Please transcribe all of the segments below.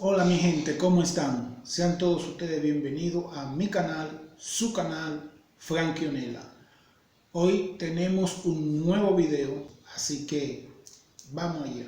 Hola mi gente, ¿cómo están? Sean todos ustedes bienvenidos a mi canal, su canal, Frankionela. Hoy tenemos un nuevo video, así que vamos allá.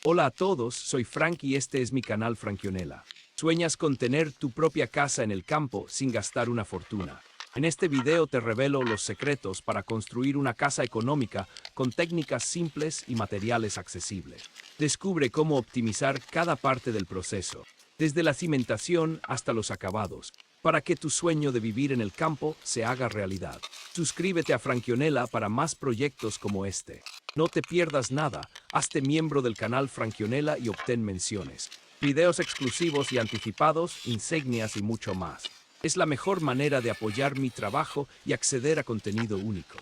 Hola a todos, soy Frank y este es mi canal Frankionela. ¿Sueñas con tener tu propia casa en el campo sin gastar una fortuna? En este video te revelo los secretos para construir una casa económica con técnicas simples y materiales accesibles. Descubre cómo optimizar cada parte del proceso, desde la cimentación hasta los acabados, para que tu sueño de vivir en el campo se haga realidad. Suscríbete a Frankionela para más proyectos como este. No te pierdas nada, hazte miembro del canal Frankionela y obtén menciones, videos exclusivos y anticipados, insignias y mucho más. Es la mejor manera de apoyar mi trabajo y acceder a contenido único.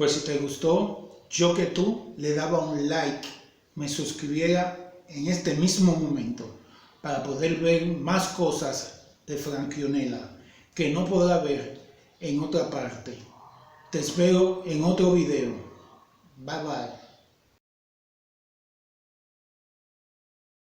Pues si te gustó, yo que tú le daba un like, me suscribiera en este mismo momento para poder ver más cosas de Frankionela que no podrá ver en otra parte. Te espero en otro video. Bye bye.